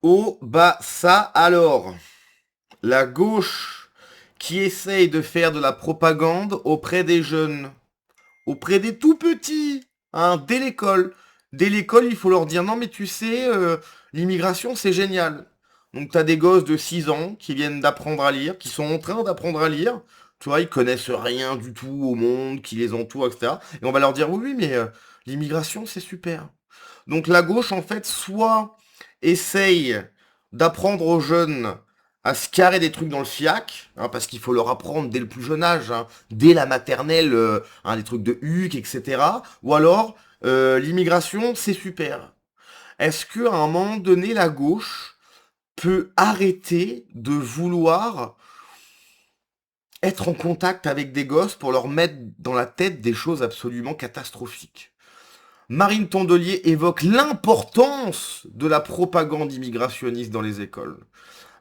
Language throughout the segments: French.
Oh, bah ça alors. La gauche qui essaye de faire de la propagande auprès des jeunes, auprès des tout petits, hein, dès l'école. Dès l'école, il faut leur dire non mais tu sais, l'immigration c'est génial. Donc t'as des gosses de 6 ans qui viennent d'apprendre à lire, qui sont en train d'apprendre à lire. Tu vois, ils connaissent rien du tout au monde, qui les entoure, etc. Et on va leur dire oui, oui, mais l'immigration c'est super. Donc la gauche, en fait, soit essaye d'apprendre aux jeunes à se carrer des trucs dans le fiac, hein, parce qu'il faut leur apprendre dès le plus jeune âge, hein, dès la maternelle, hein, des trucs de HUC, etc. Ou alors, l'immigration, c'est super. Est-ce qu'à un moment donné, la gauche peut arrêter de vouloir être en contact avec des gosses pour leur mettre dans la tête des choses absolument catastrophiques? Marine Tondelier évoque l'importance de la propagande immigrationniste dans les écoles.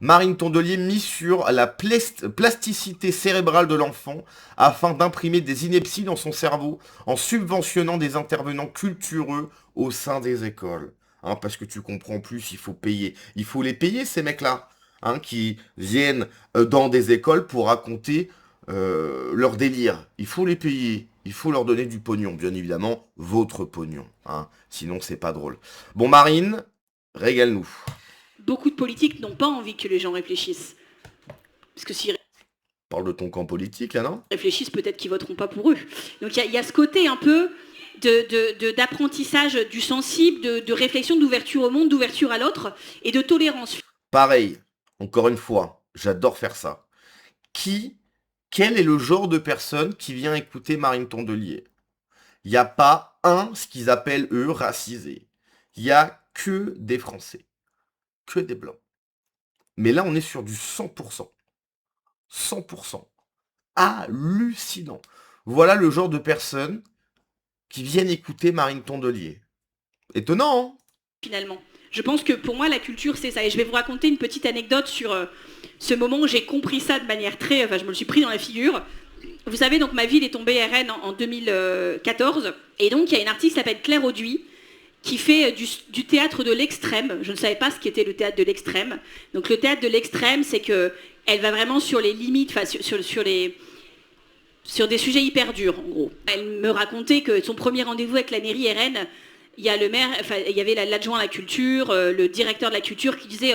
Marine Tondelier mise sur la plasticité cérébrale de l'enfant afin d'imprimer des inepties dans son cerveau en subventionnant des intervenants cultureux au sein des écoles. Hein, parce que tu comprends plus, il faut payer. Il faut les payer, ces mecs-là, hein, qui viennent dans des écoles pour raconter leur délire. Il faut les payer. Il faut leur donner du pognon, bien évidemment, votre pognon. Hein, sinon, c'est pas drôle. Bon, Marine, régale-nous. Beaucoup de politiques n'ont pas envie que les gens réfléchissent. Parce que s'ils Parle de ton camp politique, là, non? réfléchissent, peut-être qu'ils voteront pas pour eux. Donc il y a ce côté un peu d'apprentissage du sensible, de réflexion, d'ouverture au monde, d'ouverture à l'autre et de tolérance. Pareil, encore une fois, j'adore faire ça. Qui, quel est le genre de personne qui vient écouter Marine Tondelier? Il n'y a pas un, ce qu'ils appellent eux, racisé. Il y a que des Français, que des Blancs. Mais là, on est sur du 100%. 100%. Hallucinant. Voilà le genre de personnes qui viennent écouter Marine Tondelier. Étonnant, hein? Finalement. Je pense que pour moi, la culture, c'est ça. Et je vais vous raconter une petite anecdote sur ce moment où j'ai compris ça de manière très... Enfin, je me le suis pris dans la figure. Vous savez, donc ma ville est tombée RN en 2014. Et donc, il y a une artiste qui s'appelle Claire Auduit qui fait du théâtre de l'extrême. Je ne savais pas ce qu'était le théâtre de l'extrême. Donc, le théâtre de l'extrême, c'est que elle va vraiment sur les limites, enfin, sur des sujets hyper durs, en gros. Elle me racontait que son premier rendez-vous avec la mairie RN, il y a le maire, enfin, il y avait l'adjoint à la culture, le directeur de la culture qui disait,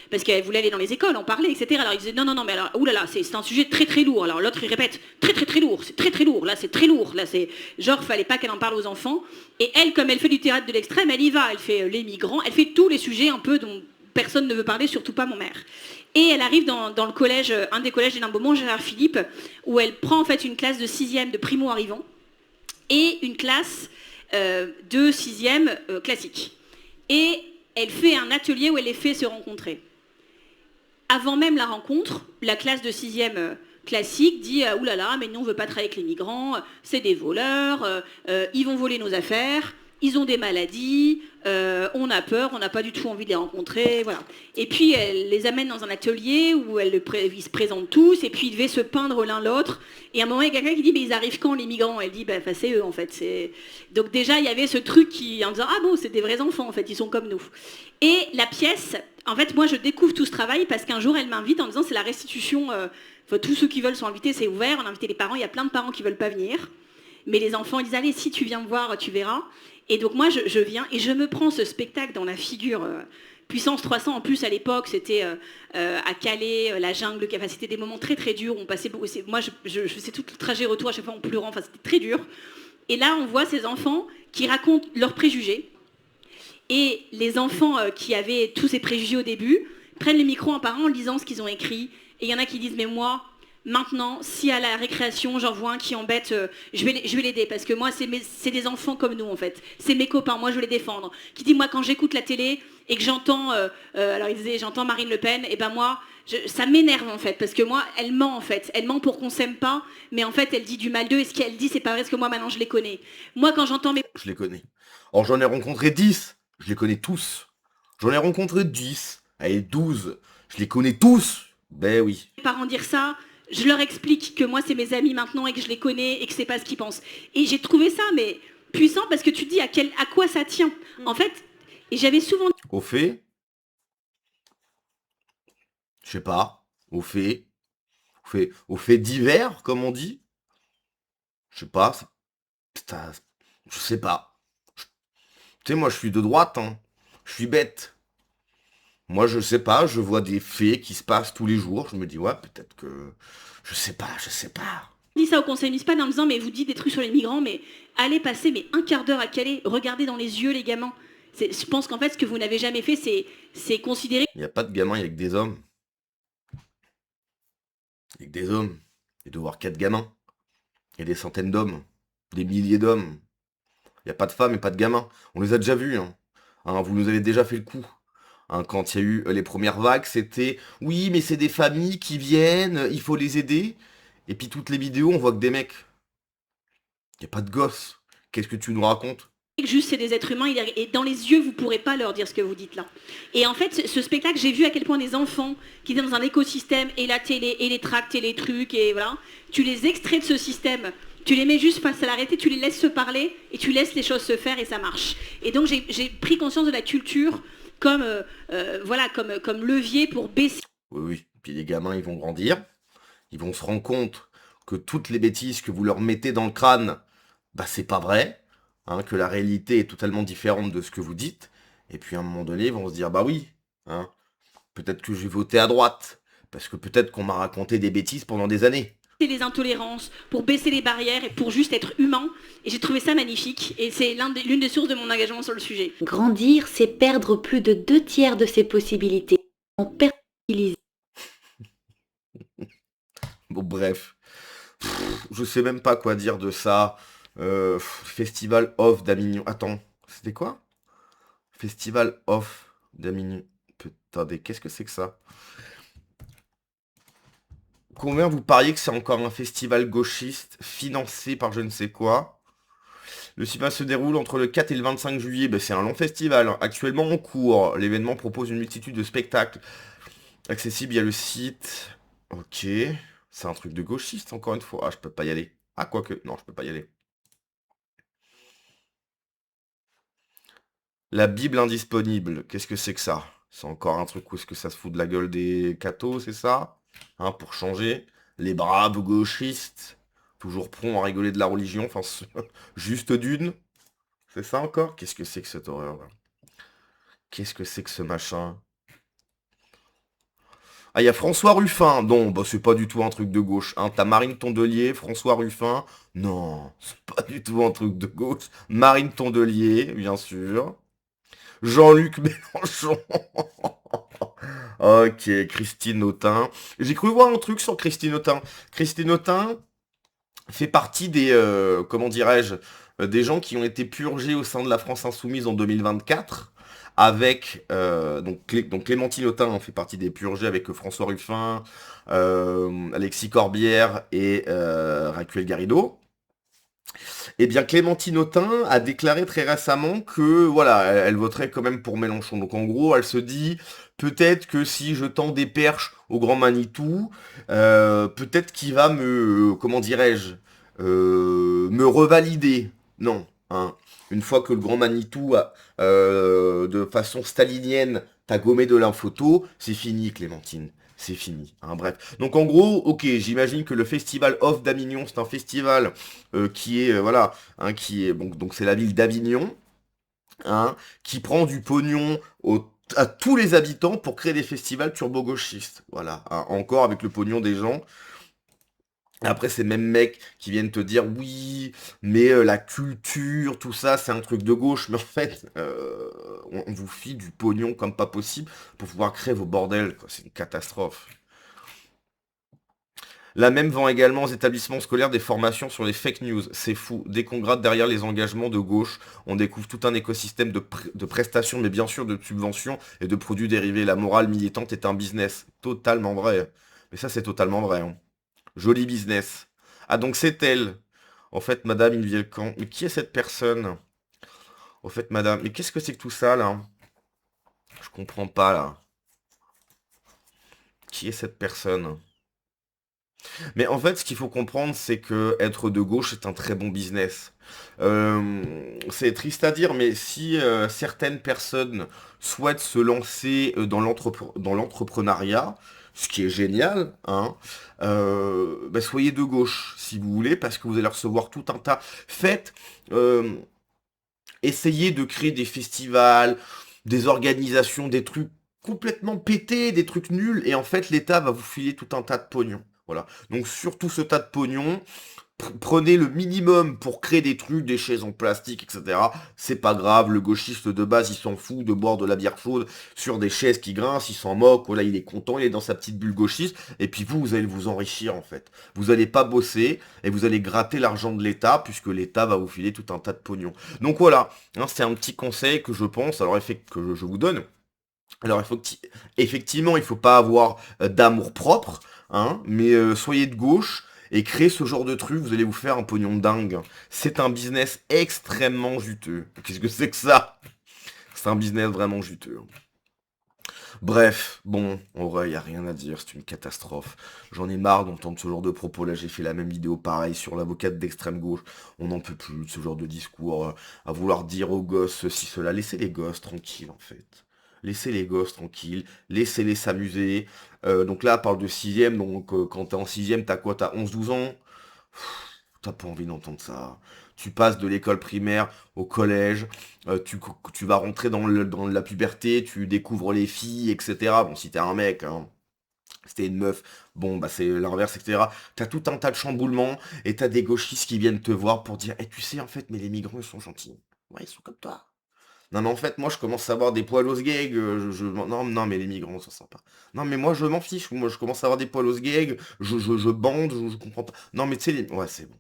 parce qu'elle voulait aller dans les écoles, en parler, etc. Alors il disait non, non, non, mais alors, oulala, c'est un sujet très très lourd. Alors l'autre il répète, très très très lourd, c'est très très lourd, là c'est très lourd, là c'est genre fallait pas qu'elle en parle aux enfants. Et elle, comme elle fait du théâtre de l'extrême, elle y va, elle fait les migrants, elle fait tous les sujets un peu dont personne ne veut parler, surtout pas mon maire. Et elle arrive dans le collège, un des collèges d'Hénin Beaumont, Gérard Philippe, où elle prend en fait une classe de 6e de primo-arrivants et une classe de 6e classique. Et elle fait un atelier où elle les fait se rencontrer. Avant même la rencontre, la classe de 6e classique dit oulala, mais nous on veut pas travailler avec les migrants, c'est des voleurs, ils vont voler nos affaires, ils ont des maladies, on a peur, on n'a pas du tout envie de les rencontrer, voilà. Et puis elle les amène dans un atelier où ils se présentent tous, et puis ils devaient se peindre l'un l'autre. Et à un moment, il y a quelqu'un qui dit, mais ils arrivent quand les migrants? Elle dit, bah, c'est eux en fait. Donc déjà, il y avait ce truc qui, en disant, ah bon, c'est des vrais enfants en fait, ils sont comme nous. Et la pièce, en fait, moi je découvre tout ce travail parce qu'un jour elle m'invite en disant, c'est la restitution, enfin, tous ceux qui veulent sont invités, c'est ouvert, on a invité les parents, il y a plein de parents qui veulent pas venir. Mais les enfants, ils disent, allez, si tu viens me voir, tu verras. Et donc moi, je viens et je me prends ce spectacle dans la figure. Puissance 300, en plus, à l'époque, c'était à Calais, la jungle, enfin, c'était des moments très très durs. On passait beaucoup, moi, je faisais tout le trajet retour à chaque fois en pleurant, enfin, c'était très dur. Et là, on voit ces enfants qui racontent leurs préjugés. Et les enfants qui avaient tous ces préjugés au début prennent le micro en parlant en lisant ce qu'ils ont écrit. Et il y en a qui disent, mais moi, maintenant, si à la récréation, j'en vois un qui embête, je vais l'aider. Parce que moi, c'est des enfants comme nous, en fait. C'est mes copains, moi, je veux les défendre. Qui dit, moi, quand j'écoute la télé et que j'entends, alors il disait, j'entends Marine Le Pen, et ben moi, ça m'énerve, en fait. Parce que moi, elle ment, en fait. Elle ment pour qu'on s'aime pas, mais en fait, elle dit du mal d'eux. Et ce qu'elle dit, c'est pas vrai, parce que moi, maintenant, je les connais. Moi, quand j'entends mes Je les connais. Or, j'en ai rencontré 10. Je les connais tous. J'en ai rencontré 10. Allez, 12. Je les connais tous. Ben oui. parents dire ça, je leur explique que moi c'est mes amis maintenant et que je les connais et que c'est pas ce qu'ils pensent. Et j'ai trouvé ça mais puissant parce que tu te dis à quoi ça tient. En fait, et j'avais souvent Au fait, Je sais pas, aux faits divers, comme on dit. Je sais pas, je sais pas. Tu sais, moi, je suis de droite, hein. Je suis bête. Moi, je sais pas, je vois des faits qui se passent tous les jours. Je me dis, ouais, peut-être que... Je sais pas, je sais pas. Dit ça au conseil municipal en disant mais vous dites des trucs sur les migrants, mais allez passer mais un quart d'heure à Calais, regardez dans les yeux les gamins. Je pense qu'en fait ce que vous n'avez jamais fait c'est considérer. Il n'y a pas de gamins, il y a que des hommes. Il y a que des hommes. Et de voir 4 gamins. Il y a des centaines d'hommes. Des milliers d'hommes. Il n'y a pas de femmes et pas de gamins. On les a déjà vus, hein. Hein, vous nous avez déjà fait le coup. Hein, quand il y a eu les premières vagues, c'était oui, mais c'est des familles qui viennent, il faut les aider. Et puis toutes les vidéos, on voit que des mecs. Il n'y a pas de gosses. Qu'est-ce que tu nous racontes? Juste c'est des êtres humains et dans les yeux vous pourrez pas leur dire ce que vous dites là. Et en fait ce spectacle j'ai vu à quel point les enfants qui étaient dans un écosystème et la télé et les tracts et les trucs et voilà, tu les extrais de ce système, tu les mets juste face à l'arrêté, tu les laisses se parler et tu laisses les choses se faire et ça marche. Et donc j'ai pris conscience de la culture comme voilà comme levier pour baisser. Oui, oui. Puis les gamins, ils vont grandir. Ils vont se rendre compte que toutes les bêtises que vous leur mettez dans le crâne, bah c'est pas vrai. Hein, que la réalité est totalement différente de ce que vous dites. Et puis à un moment donné, ils vont se dire, bah oui, hein, peut-être que j'ai voté à droite. Parce que peut-être qu'on m'a raconté des bêtises pendant des années. Les intolérances, pour baisser les barrières et pour juste être humain. Et j'ai trouvé ça magnifique. Et c'est l'une des sources de mon engagement sur le sujet. Grandir, c'est perdre plus de 2 tiers de ses possibilités. On perd. Bon, bref. Je sais même pas quoi dire de ça. Festival off d'Avignon. Attends, c'était quoi? Festival off d'Avignon. Attendez, qu'est-ce que c'est que ça? Combien vous pariez que c'est encore un festival gauchiste financé par je ne sais quoi? Le festival se déroule entre le 4 et le 25 juillet. Ben, c'est un long festival, hein. Actuellement en cours. L'événement propose une multitude de spectacles accessibles via le site. Ok. C'est un truc de gauchiste, encore une fois. Ah, je peux pas y aller. Ah, quoique. Non, je peux pas y aller. La Bible indisponible. Qu'est-ce que c'est que ça? C'est encore un truc où est-ce que ça se fout de la gueule des cathos, c'est ça? Hein, pour changer. Les braves gauchistes. Toujours prompts à rigoler de la religion. Enfin, juste d'une. C'est ça encore? Qu'est-ce que c'est que cette horreur là? Qu'est-ce que c'est que ce machin? Ah, il y a François Ruffin. Non, bah c'est pas du tout un truc de gauche. Hein. T'as Marine Tondelier, François Ruffin. Non, c'est pas du tout un truc de gauche. Marine Tondelier, bien sûr. Jean-Luc Mélenchon. Ok, Christine Autain. J'ai cru voir un truc sur Christine Autain. Christine Autain fait partie des, comment dirais-je, des gens qui ont été purgés au sein de la France Insoumise en 2024. Avec, donc Clémentine Autain en fait partie des purgés avec François Ruffin, Alexis Corbière et Raquel Garrido. Eh bien, Clémentine Autain a déclaré très récemment que, voilà, elle voterait quand même pour Mélenchon. Donc, en gros, elle se dit, peut-être que si je tends des perches au Grand Manitou, peut-être qu'il va me, comment dirais-je, me revalider. Non, hein. Une fois que le Grand Manitou, de façon stalinienne, t'a gommé de la photo, c'est fini, Clémentine. C'est fini, hein, bref. Donc en gros, ok, j'imagine que le festival Off d'Avignon, c'est un festival qui est, voilà, hein, qui est, bon, donc c'est la ville d'Avignon, hein, qui prend du pognon à tous les habitants pour créer des festivals turbo-gauchistes. Voilà, hein, encore avec le pognon des gens. Après, ces mêmes mecs qui viennent te dire oui, mais la culture, tout ça, c'est un truc de gauche. Mais en fait, on vous file du pognon comme pas possible pour pouvoir créer vos bordels, quoi. C'est une catastrophe. La même vend également aux établissements scolaires des formations sur les fake news. C'est fou. Dès qu'on gratte derrière les engagements de gauche, on découvre tout un écosystème de prestations, mais bien sûr de subventions et de produits dérivés. La morale militante est un business. Totalement vrai. Mais ça, c'est totalement vrai, hein. Joli business. Ah, donc c'est elle. En fait, madame, il vient le camp. Mais qui est cette personne? En fait, madame. Mais qu'est-ce que c'est que tout ça, là? Je comprends pas, là. Qui est cette personne? Mais en fait, ce qu'il faut comprendre, c'est que être de gauche est un très bon business. C'est triste à dire, mais si certaines personnes souhaitent se lancer dans l'entrepreneuriat, ce qui est génial, hein, soyez de gauche, si vous voulez, parce que vous allez recevoir tout un tas. Faites, essayez de créer des festivals, des organisations, des trucs complètement pétés, des trucs nuls, et en fait, l'État va vous filer tout un tas de pognon. Voilà. Donc, surtout ce tas de pognon, prenez le minimum pour créer des trucs, des chaises en plastique, etc. C'est pas grave, le gauchiste de base, il s'en fout de boire de la bière chaude sur des chaises qui grincent, il s'en moque, voilà, il est content, il est dans sa petite bulle gauchiste, et puis vous allez vous enrichir en fait. Vous allez pas bosser, et vous allez gratter l'argent de l'État, puisque l'État va vous filer tout un tas de pognon. Donc voilà, hein, c'est un petit conseil que je pense, alors que je vous donne. Alors effectivement, il faut pas avoir d'amour propre, hein, mais soyez de gauche et créez ce genre de truc, vous allez vous faire un pognon de dingue. C'est un business extrêmement juteux. Qu'est-ce que c'est que ça? C'est un business vraiment juteux. Bref, bon, en vrai, y a rien à dire, c'est une catastrophe. J'en ai marre d'entendre ce genre de propos. Là, j'ai fait la même vidéo pareil sur l'avocate d'extrême gauche. On n'en peut plus de ce genre de discours à vouloir dire aux gosses ceci, cela. Laissez les gosses tranquilles, en fait. Laissez les gosses tranquilles, laissez-les s'amuser. Donc là, on parle de sixième, donc quand t'es en sixième, t'as quoi? T'as 11-12 ans? T'as pas envie d'entendre ça. Tu passes de l'école primaire au collège, tu vas rentrer dans la puberté, tu découvres les filles, etc. Bon, si t'es un mec, hein, si t'es une meuf, bon, bah c'est l'inverse, etc. T'as tout un tas de chamboulements, et t'as des gauchistes qui viennent te voir pour dire, tu sais, en fait, mais les migrants, ils sont gentils. Ouais, ils sont comme toi. Non mais en fait moi je commence à avoir des poils aux gags, non non mais les migrants sont sympas. Non mais moi je m'en fiche, moi je commence à avoir des poils aux gags, je bande, je comprends pas. Non mais tu sais ouais c'est bon.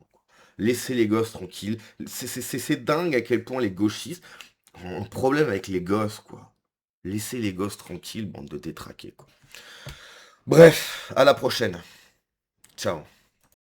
Laissez les gosses tranquilles. C'est dingue à quel point les gauchistes ont un problème avec les gosses quoi. Laissez les gosses tranquilles, bande de détraqués quoi. Bref, à la prochaine. Ciao.